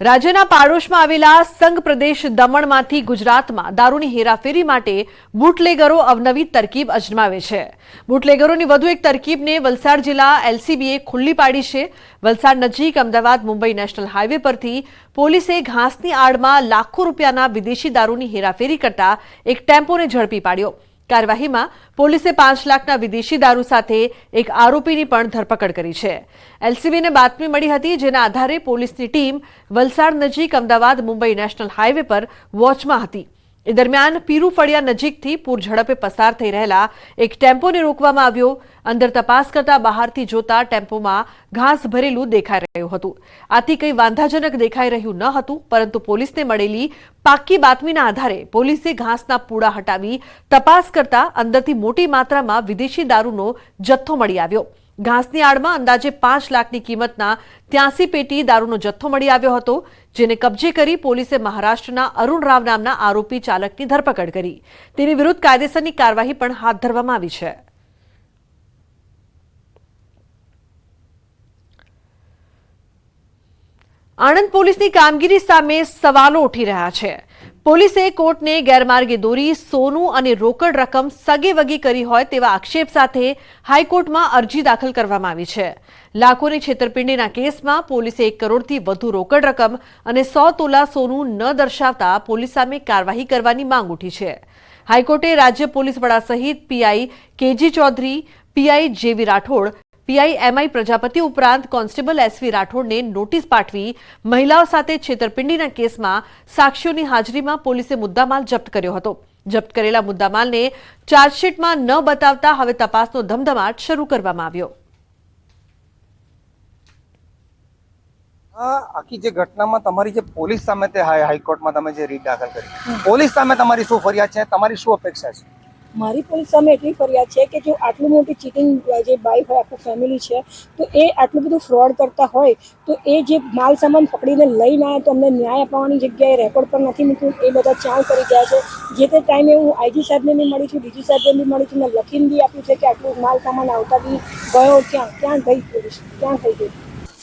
રાજ્યના પાડોશમાં આવેલા સંઘ પ્રદેશ દમણમાંથી ગુજરાતમાં દારૂની હેરાફેરી માટે બુટલેગરો અવનવી તરકીબ અજમાવે છે। બુટલેગરોની વધુ એક તરકીબને વલસાડ જિલ્લા એલસીબીએ ખુલ્લી પાડી છે। વલસાડ નજીક અમદાવાદ મુંબઈ નેશનલ હાઈવે પરથી પોલીસે ઘાસની આડમાં લાખો રૂપિયાના વિદેશી દારૂની હેરાફેરી કરતા એક ટેમ્પોને ઝડપી પાડ્યો। કાર્યવાહીમાં પોલીસે 5 લાખના વિદેશી દારૂ સાથે એક આરોપીની પણ ધરપકડ કરી છે। એલસીબીને બાતમી મળી હતી, જેના આધારે પોલીસની ટીમ વલસાડ નજીક અમદાવાદ મુંબઈ નેશનલ હાઈવે પર વોચમાં હતી। એ દરમિયાન પીરુ ફળિયા નજીકથી પૂર ઝડપે પસાર થઈ રહેલા એક ટેમ્પોને રોકવામાં આવ્યો। અંદર તપાસ કરતા બહારથી જોતા ટેમ્પોમાં ઘાસ ભરેલું દેખાઈ રહ્યું હતું। આથી કંઈ વાંધાજનક દેખાઈ રહ્યું ન હતું, પરંતુ પોલીસને મળેલી પાક્કી બાતમીના આધારે પોલીસે ઘાસના પૂડા હટાવી તપાસ કરતા અંદરથી મોટી માત્રામાં વિદેશી દારૂનો જથ્થો મળી આવ્યો। ઘાસની આડમાં અંદાજે 5 લાખની કિંમતના 83 પેટી દારૂનો જથ્થો મળી આવ્યો હતો, જેને કબજે કરી પોલીસે મહારાષ્ટ્રના અરુણ રાવ નામના આરોપી ચાલકની ધરપકડ કરી। તેની વિરુદ્ધ કાયદેસરની કાર્યવાહી પણ હાથ ધરવામાં આવી છે। આણંદ પોલીસની કામગીરી સામે સવાલો ઉઠી રહ્યા છે। પોલીસે કોર્ટને ગેરમાર્ગે દોરી સોનું અને રોકડ રકમ સગેવગે કરી હોય તેવા આક્ષેપ સાથે હાઈકોર્ટમાં અરજી દાખલ કરવામાં આવી છે। લાખોની છેતરપિંડીના કેસમાં પોલીસે 1 કરોડથી વધુ રોકડ રકમ અને 100 તોલા સોનું ન દર્શાવતા પોલીસ સામે કાર્યવાહી કરવાની માંગ ઉઠી છે। હાઈકોર્ટે રાજ્ય પોલીસ વડા સહિત પીઆઈ કેજી ચૌધરી, પીઆઈ જેવી રાઠોડ, પીઆઈ એમઆઈ પ્રજાપતિ ઉપરાંત કોન્સ્ટેબલ એસવી રાઠોડને નોટિસ પાઠવી મહિલાઓ સાથે છેતરપિંડીના કેસમાં સાક્ષીઓની હાજરીમાં પોલીસે મુદ્દામાલ જપ્ત કર્યો હતો। જપ્ત કરેલા મુદ્દામાલને ચાર્જશીટમાં ન બતાવતા હવે તપાસનો ધમધમાટ શરૂ કરવામાં આવ્યો। આખી જે ઘટનામાં તમારી જે પોલીસ સામે તે હાઈકોર્ટમાં તમે જે રીટ દાખલ કરી, પોલીસ સામે તમારી શું ફરિયાદ છે, તમારી શું અપેક્ષા છે? મારી પોલીસ સામે એટલી ફરિયાદ છે કે જો આટલું મોટી ચીટિંગ જે બાઈ હોય, આખું ફેમિલી છે, તો એ આટલું બધું ફ્રોડ કરતા હોય તો એ જે માલ સામાન પકડીને લઈને આવ્યા તો અમને ન્યાય અપાવવાની જગ્યાએ રેકોર્ડ પર નથી મૂક્યું। એ બધા ચાવ કરી ગયા છે। જે તે ટાઈમે હું આઈજી સાહેબને બી મળી છું, ડીજી સાહેબને બી મળી છું, મેં લખીને બી આપ્યું છે કે આટલું માલ સામાન આવતા બી ગયો ક્યાં ગઈ પોલીસ, ક્યાં થઈ ગઈ।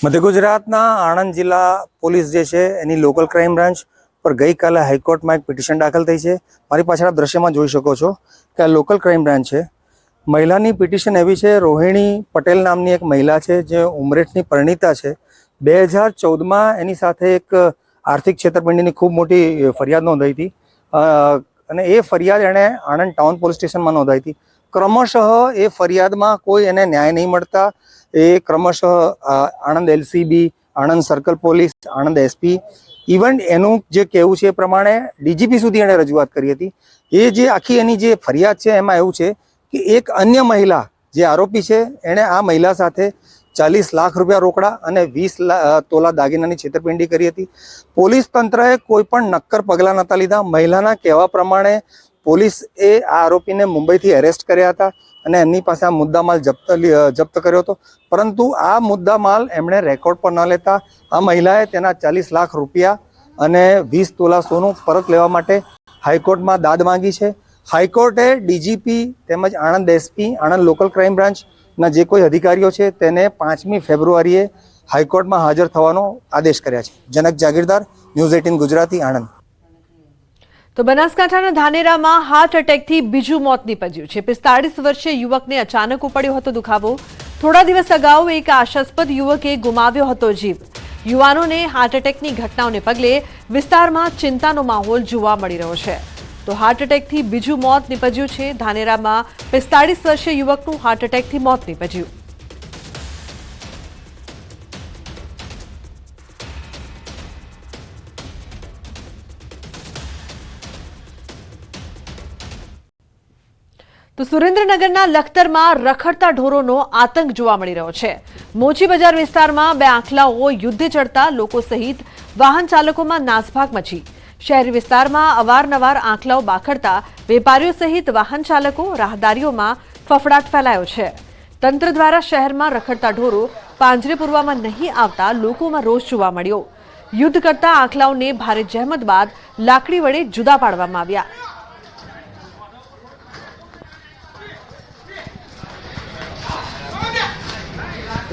મધ્ય ગુજરાતના આણંદ જિલ્લા પોલીસ જે છે એની લોકલ ક્રાઇમ બ્રાન્ચ પર ગઈકાલે હાઈકોર્ટમાં એક પિટિશન દાખલ થઈ છે। મારી પાછળ આપ દ્રશ્યમાં જોઈ શકો છો કે આ લોકલ ક્રાઇમ બ્રાન્ચ છે। મહિલાની પિટિશન એવી છે, રોહિણી પટેલ નામની એક મહિલા છે જે ઉમરેઠની પરિણીતા છે। 2014માં એની સાથે એક આર્થિક છેતરપિંડીની ખૂબ મોટી ફરિયાદ નોંધાઈ હતી અને એ ફરિયાદ એણે આણંદ ટાઉન પોલીસ સ્ટેશનમાં નોંધાઈ હતી। ક્રમશઃ એ ફરિયાદમાં કોઈ એને ન્યાય નહીં મળતા એ ક્રમશઃ Anand LCB, Anand circle police, Anand SP, even એનું જે કહેવું છે એ પ્રમાણે ડીજીપી સુધી એણે રજૂઆત કરી હતી। એ જે આખી એની જે ફરિયાદ છે એમાં એવું છે કે એક અન્ય મહિલા જે આરોપી છે એણે આ મહિલા સાથે 40 લાખ રૂપિયા રોકડા અને 20 તોલા દાગીનાની છેતરપિંડી કરી હતી। પોલીસ તંત્રએ કોઈ પણ નક્કર પગલાં નહોતા લીધા। મહિલાના કહેવા પ્રમાણે પોલીસ એ આ આરોપીને મુંબઈથી એરેસ્ટ કર્યા હતા અને એમની પાસે આ મુદ્દામાલ જપ્ત કર્યો હતો, પરંતુ આ મુદ્દામાલ એમણે રેકોર્ડ પર ન લેતા આ મહિલાએ તેના 40 લાખ રૂપિયા અને 20 તોલા સોનું પરત લેવા માટે હાઈકોર્ટમાં દાદ માંગી છે। હાઈકોર્ટે ડીજીપી તેમજ Anand SP, Anand local crime બ્રાન્ચના જે કોઈ અધિકારીઓ છે તેને 5મી ફેબ્રુઆરીએ હાઈકોર્ટમાં હાજર થવાનો આદેશ કર્યા છે। જનક જાગીરદાર, ન્યૂઝ 18 ગુજરાતી, આણંદ। તો બનાસકાંઠાના ધાનેરામાં હાર્ટ એટેકથી બીજું મોત નીપજ્યું છે। 45 વર્ષીય યુવકને અચાનક ઉપડ્યો હતો દુખાવો। થોડા દિવસ અગાઉ એક આશાસ્પદ યુવકે ગુમાવ્યો હતો જીવ। યુવાનોને હાર્ટ એટેકની ઘટનાઓને પગલે વિસ્તારમાં ચિંતાનો માહોલ જોવા મળી રહ્યો છે। તો હાર્ટ એટેકથી બીજું મોત નીપજ્યું છે। ધાનેરામાં 45 વર્ષીય યુવકનું હાર્ટ એટેકથી મોત નીપજ્યું। તો સુરેન્દ્રનગરના લખતરમાં રખડતા ઢોરોનો આતંક જોવા મળી રહ્યો છે। મોચી બજાર વિસ્તારમાં 2 આંખલાઓ યુદ્ધે ચડતા લોકો સહિત વાહન ચાલકોમાં નાસભાગ મચી। શહેરી વિસ્તારમાં અવારનવાર આંખલાઓ બાખડતા વેપારીઓ સહિત વાહન ચાલકો, રાહદારીઓમાં ફફડાટ ફેલાયો છે। તંત્ર દ્વારા શહેરમાં રખડતા ઢોરો પાંજરે પૂરવામાં નહીં આવતા લોકોમાં રોષ જોવા મળ્યો। યુદ્ધ કરતા આંખલાઓને ભારે જહેમત બાદ લાકડી વડે જુદા પાડવામાં આવ્યા।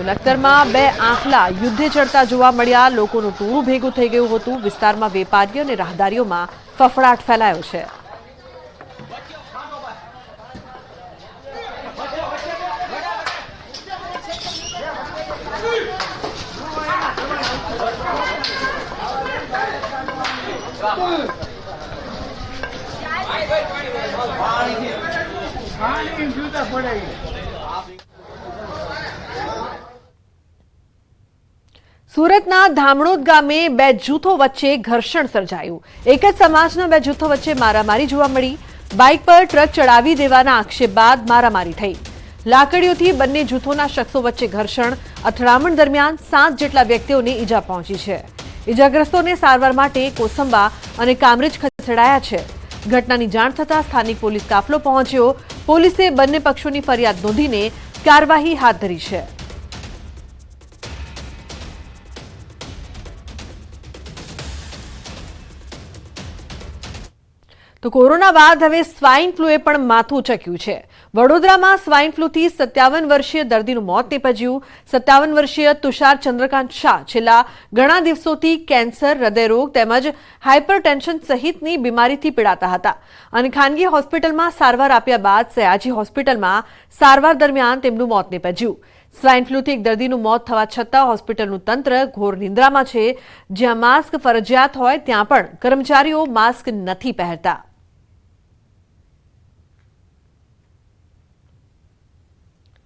તો લખતરમાં બે આંખલા યુદ્ધે ચડતા જોવા મળ્યા. લોકોનું ટોળું ભેગું થઈ ગયું હતું. વિસ્તારમાં વેપારીઓ અને રાહદારીઓમાં ફફડાટ ફેલાયો છે. સુરતના ધામણોદ ગામે બે જૂથો વચ્ચે ઘર્ષણ સર્જાયું. એક જ સમાજના બે જૂથો વચ્ચે મારામારી જોવા મળી. બાઇક પર ટ્રક ચડાવી દેવાના આક્ષેપ બાદ મારામારી થઈ. લાકડીઓથી બંને જૂથોના શખ્સો વચ્ચે ઘર્ષણ. અથડામણ દરમિયાન 7 જેટલા વ્યક્તિઓને ઈજા પહોંચી છે. ઈજાગ્રસ્તોને સારવાર માટે કોસંબા અને કામરેજ ખસેડાયા છે. ઘટનાની જાણ થતાં સ્થાનિક પોલીસ કાફલો પહોંચ્યો. પોલીસે બંને પક્ષોની ફરિયાદ નોંધીને કાર્યવાહી હાથ ધરી છે. તો કોરોના બાદ હવે સ્વાઇન ફ્લુએ પણ માથું ઉચક્યું છે. વડોદરામાં સ્વાઇન ફ્લુથી 57 વર્ષીય દર્દીનું મોત નીપજ્યું. 57 વર્ષીય તુષાર ચંદ્રકાંત શાહ છેલ્લા ઘણા દિવસોથી કેન્સર, હૃદયરોગ તેમજ હાઇપરટેન્શન સહિતની બીમારીથી પીડાતા હતા અને ખાનગી હોસ્પિટલમાં સારવાર આપ્યા બાદ સયાજી હોસ્પિટલમાં સારવાર દરમિયાન તેમનું મોત નીપજ્યું. સ્વાઇન ફ્લુથી એક દર્દીનું મોત થવા છતાં હોસ્પિટલનું તંત્ર ઘોર નિંદ્રામાં છે. જ્યાં માસ્ક ફરજિયાત હોય ત્યાં પણ કર્મચારીઓ માસ્ક નથી પહેરતા.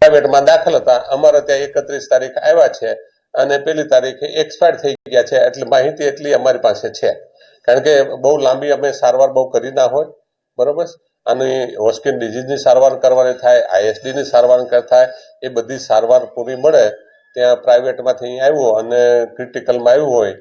પ્રાઇવેટમાં દાખલ હતા. અમારે ત્યાં 31 તારીખ આવ્યા છે અને પેલી તારીખે એક્સપાયર થઈ ગયા છે. એટલે માહિતી એટલી અમારી પાસે છે. કારણ કે બહુ લાંબી અમે સારવાર બહુ કરી ના હોય, બરોબર. અને હોસ્કિન ડિઝીઝની સારવાર કરવાની થાય, ISDની સારવાર થાય, એ બધી સારવાર પૂરી મળે ત્યાં પ્રાઇવેટમાંથી આવ્યો અને ક્રિટિકલમાં આવ્યું હોય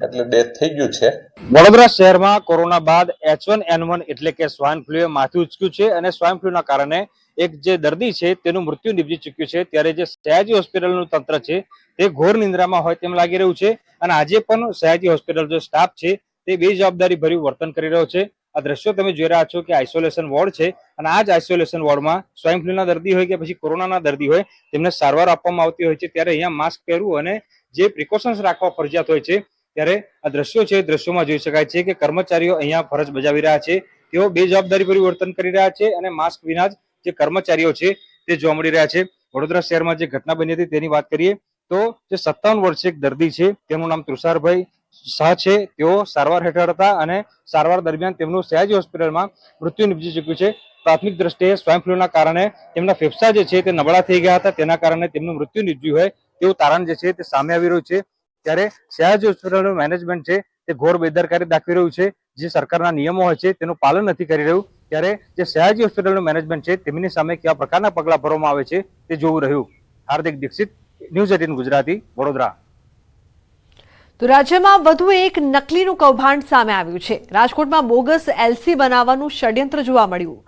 એટલે ડેથ થઈ ગયું છે. વડોદરા શહેરમાં કોરોના બાદ H1N1 એટલે કે સ્વાઇન ફ્લુએ માથું ઉચક્યું છે અને સ્વાઇન ફ્લુના કારણે એક જે દર્દી છે તેનું મૃત્યુ નિપજી ચૂક્યું છે. ત્યારે જે સયાજી હોસ્પિટલનું તંત્ર છે તે ઘોર નિંદ્રામાં હોય તેમ લાગી રહ્યું છે અને આજે પણ સયાજી હોસ્પિટલ જે સ્ટાફ છે તે બેજવાબદારી ભર્યું વર્તન કરી રહ્યો છે. આ દ્રશ્યો તમે જોઈ રહ્યા છો કે આઇસોલેશન વોર્ડ છે અને આ જ આઇસોલેશન વોર્ડમાં સ્વાઇન ફ્લુના દર્દી હોય કે પછી કોરોનાના દર્દી હોય તેમને સારવાર આપવામાં આવતી હોય છે. ત્યારે અહીંયા માસ્ક પહેરવું અને જે પ્રિકોશન્સ રાખવા ફરજિયાત હોય છે. ત્યારે આ દ્રશ્યો છે, દ્રશ્યોમાં જોઈ શકાય છે કે કર્મચારીઓ અહીંયા ફરજ બજાવી રહ્યા છે. તેઓ બેજવાબદારી ભર્યું વર્તન કરી રહ્યા છે અને માસ્ક વિના જ જે કર્મચારીઓ છે તે જોવા મળી રહ્યા છે. વડોદરા શહેરમાં જે ઘટના બની હતી તેની વાત કરીએ તો જે 57 વર્ષીય એક દર્દી છે તેનું નામ તુષારભાઈ શાહ છે. તેઓ સારવાર હેઠળ હતા અને સારવાર દરમિયાન તેમનું સયાજી હોસ્પિટલમાં મૃત્યુ નિપજી ચૂક્યું છે. પ્રાથમિક દ્રષ્ટિએ સ્વાઇન ફ્લુના કારણે તેમના ફેફસા જે છે તે નબળા થઈ ગયા હતા. તેના કારણે તેમનું મૃત્યુ નિપજ્યું હોય તેવું તારણ જે છે તે સામે આવી રહ્યું છે. ત્યારે સયાજી હોસ્પિટલનું મેનેજમેન્ટ છે તે ઘોર બેદરકારી દાખવી રહ્યું છે. જે સરકારના નિયમો હોય છે તેનું પાલન નથી કરી રહ્યું. ત્યારે જે સયાજી હોસ્પિટલનું મેનેજમેન્ટ છે તેમની સામે કેવા પ્રકારના પગલાં ભરવામાં આવે છે તે જોવું રહ્યું. હાર્દિક દીક્ષિત, ન્યૂઝ 18 ગુજરાતી, વડોદરા. તો રાજ્યમાં વધુ એક નકલીનું કૌભાંડ સામે આવ્યું છે. રાજકોટમાં બોગસ LC બનાવવાનું ષડયંત્ર જોવા મળ્યું.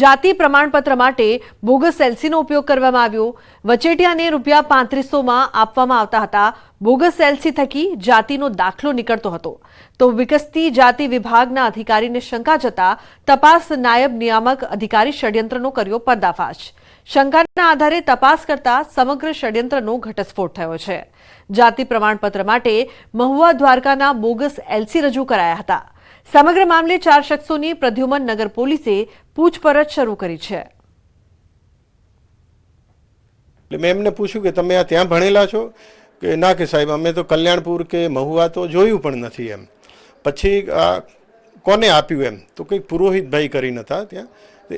જાતિ પ્રમાણપત્ર માટે બોગસ LCનો ઉપયોગ કરવામાં આવ્યો. વચેટિયાને ₹3500માં આપવામાં આવતા હતા. બોગસ LC થકી જાતિનો દાખલો નીકળતો હતો. તો વિકસતી જાતિ વિભાગના અધિકારીને શંકા જતા તપાસ નાયબ નિયામક અધિકારી ષડયંત્રનો કર્યો પર્દાફાશ. શંકાના આધારે તપાસ કરતા સમગ્ર ષડયંત્રનો ઘટસ્ફોટ થયો છે. જાતિ પ્રમાણપત્ર માટે મહુવા દ્વારકાના બોગસ LC રજૂ કરાયા હતા. સમગ્ર મામલે 4 શખ્સોની પ્રદ્યુમન નગર પોલીસે પૂછપરછ શરૂ કરી છે. મેં એમને પૂછ્યું કે તમે આ ત્યાં ભણેલા છો કે ના? કે સાહેબ અમે તો કલ્યાણપુર કે મહુવા તો જોયું પણ નથી. એમ પછી કોને આપ્યું એમ તો કંઈક પુરોહિતભાઈ કરીને હતા ત્યાં,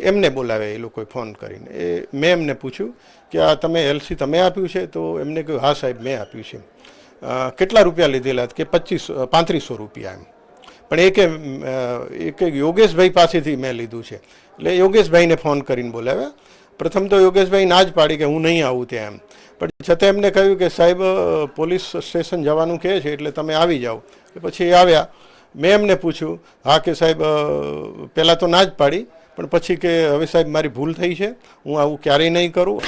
એમને બોલાવે એ લોકોએ ફોન કરીને. મેં એમને પૂછ્યું કે આ તમે LC તમે આપ્યું છે? તો એમને કહ્યું હા સાહેબ મેં આપ્યું છે. કેટલા રૂપિયા લીધેલા? કે 3500 રૂપિયા. એમ પણ એક યોગેશભાઈ પાસેથી મેં લીધું છે. એટલે યોગેશભાઈને ફોન કરીને બોલાવ્યા. પ્રથમ તો યોગેશભાઈ ના જ પાડી કે હું નહીં આવું ત્યાં. એમ પણ છતાં એમને કહ્યું કે સાહેબ પોલીસ સ્ટેશન જવાનું કહે છે એટલે તમે આવી જાઓ. પછી આવ્યા. મેં એમને પૂછ્યું હા કે સાહેબ પહેલાં તો ના જ પાડી, પણ પછી કે હવે સાહેબ મારી ભૂલ થઈ છે, હું આવું ક્યારેય નહીં કરું.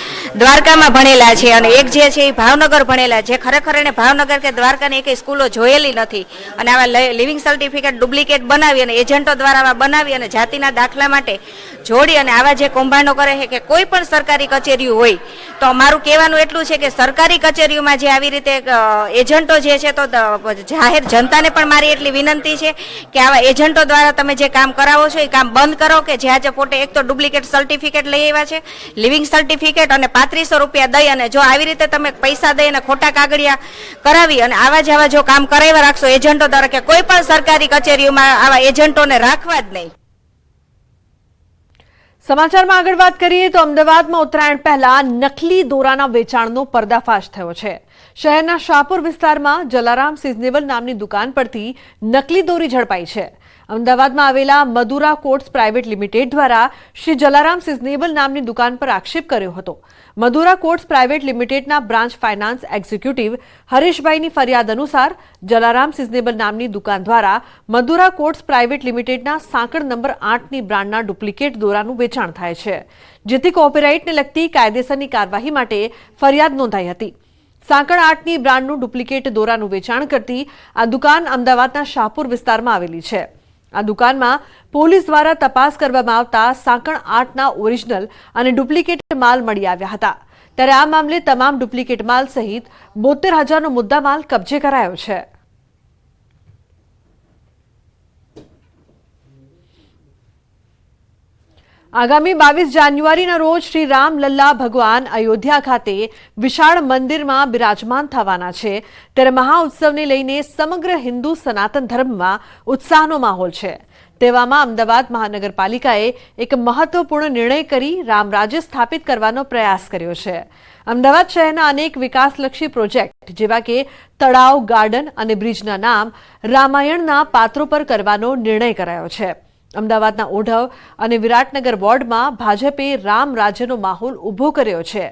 દ્વારકામાં ભણેલા છે અને એક જે છે એ ભાવનગર ભણેલા છે. ખરેખર એને ભાવનગર કે દ્વારકાની એક સ્કૂલો જોયેલી નથી અને આવા લિવિંગ સર્ટિફિકેટ ડુપ્લિકેટ બનાવી અને એજન્ટો દ્વારા બનાવી અને જાતિના દાખલા માટે જોડી અને આવા જે કૌભાંડો કરે છે કે કોઈ પણ સરકારી કચેરીઓ હોય તો અમારું કહેવાનું એટલું છે કે સરકારી કચેરીઓમાં જે આવી રીતે એજન્ટો જે છે તો જાહેર જનતાને પણ મારી એટલી વિનંતી છે કે આવા એજન્ટો દ્વારા તમે જે કામ કરાવો છો એ કામ બંધ કરો કે જ્યાં જે પોતે એક તો ડુપ્લિકેટ સર્ટિફિકેટ લઈ આવ્યા છે, લિવિંગ સર્ટિફિકેટ અને 3500 રૂપિયા દઈ અને જો આવી રીતે તમે પૈસા દઈ અને ખોટા કાગળિયા કરાવી અને આવા જો કામ કરાવ્યા રાખશો એજન્ટો દ્વારા કે કોઈ પણ સરકારી કચેરીઓમાં આવા એજન્ટોને રાખવા જ નહીં. સમાચારમાં આગળ વાત કરીએ તો અમદાવાદમાં ઉત્તરાયણ પહેલા નકલી દોરાના વેચાણનો પર્દાફાશ થયો છે. શહેરના શાહપુર વિસ્તારમાં જલારામ સિઝનેબલ નામની દુકાન પરથી નકલી દોરી ઝડપાઈ છે. અમદાવાદમાં આવેલા મદુરા કોટ્સ પ્રાઇવેટ લિમિટેડ દ્વારા શ્રી જલારામ સિઝનેબલ નામની દુકાન પર આક્ષેપ કર્યો હતો. મદુરા કોટ્સ પ્રાઇવેટ લિમિટેડના બ્રાન્ચ ફાઇનાન્સ એક્ઝિક્યુટિવ હરીશભાઈની ફરિયાદ અનુસાર જલારામ સિઝનેબલ નામની દુકાન દ્વારા મદુરા કોટ્સ પ્રાઇવેટ લિમિટેડના સાંકળ નંબર 8ની બ્રાન્ડના ડુપ્લિકેટ દોરાનું વેચાણ થાય છે, જેથી કોપીરાઇટને લગતી કાયદેસરની કાર્યવાહી માટે ફરિયાદ નોંધાઈ હતી. સાંકળ 8ની બ્રાન્ડનું ડુપ્લિકેટ દોરાનું વેચાણ કરતી આ દુકાન અમદાવાદના શાહપુર વિસ્તારમાં આવેલી છે. આ દુકાનમાં પોલીસ દ્વારા તપાસ કરવામાં આવતા સાંકળ 8ના ઓરિજિનલ અને ડુપ્લિકેટ માલ મળી આવ્યા હતા. ત્યારે આ મામલે તમામ ડુપ્લિકેટ માલ સહિત 72,000નો મુદ્દામાલ કબજે કરાયો છે. આગામી 22 જાન્યુઆરીના રોજ શ્રી રામલલ્લા ભગવાન અયોધ્યા ખાતે વિશાળ મંદિરમાં બિરાજમાન થવાના છે. ત્યારે મહાઉત્સવને લઈને સમગ્ર હિન્દુ સનાતન ધર્મમાં ઉત્સાહનો માહોલ છે. તેવામાં અમદાવાદ મહાનગરપાલિકાએ એક મહત્વપૂર્ણ નિર્ણય કરી રામરાજ્ય સ્થાપિત કરવાનો પ્રયાસ કર્યો છે. અમદાવાદ શહેરના અનેક વિકાસલક્ષી પ્રોજેક્ટ જેવા કે તળાવ, ગાર્ડન અને બ્રિજના નામ રામાયણના પાત્રો પર કરવાનો નિર્ણય કરાયો છે. અમદાવાદના ઓઢવ અને વિરાટનગર વોર્ડમાં ભાજપે રામ રાજ્યનો માહોલ ઊભો કર્યો છે.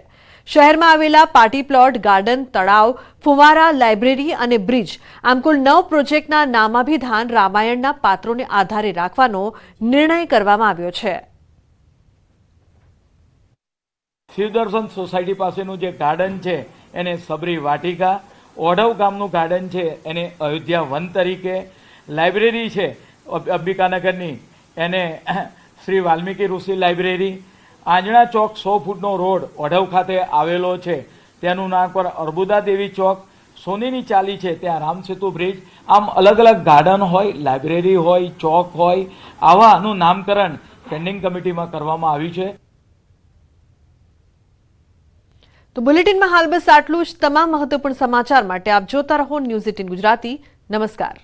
શહેરમાં આવેલા પાર્ટી પ્લોટ, ગાર્ડન, તળાવ, ફુવારા, લાઇબ્રેરી અને બ્રિજ આમ કુલ 9 પ્રોજેક્ટના નામાભિધાન રામાયણના પાત્રોને આધારે રાખવાનો નિર્ણય કરવામાં આવ્યો છે. શિવદર્શન સોસાયટી પાસેનું જે ગાર્ડન છે એને સબરી વાટિકા, ઓઢવ ગામનું ગાર્ડન છે એને અયોધ્યા વન તરીકે, લાઇબ્રેરી છે અંબિકાનગરની એને શ્રી વાલ્મીકી ઋષિ લાઇબ્રેરી, આંજણા ચોક 100 ફૂટનો રોડ ઓઢવ ખાતે આવેલો છે તેનું નામ પર અર્બુદા દેવી ચોક, સોનીની ચાલી છે ત્યાં રામસેતુ બ્રિજ. આમ અલગ અલગ ગાર્ડન હોય, લાઇબ્રેરી હોય, ચોક હોય, આવાનું નામકરણ સ્ટેન્ડિંગ કમિટીમાં કરવામાં આવ્યું છે. તો બુલેટિનમાં હાલ બસ આટલું જ. તમામ મહત્વપૂર્ણ સમાચાર માટે આપ જોતા રહો ન્યૂઝ 18 ગુજરાતી. નમસ્કાર.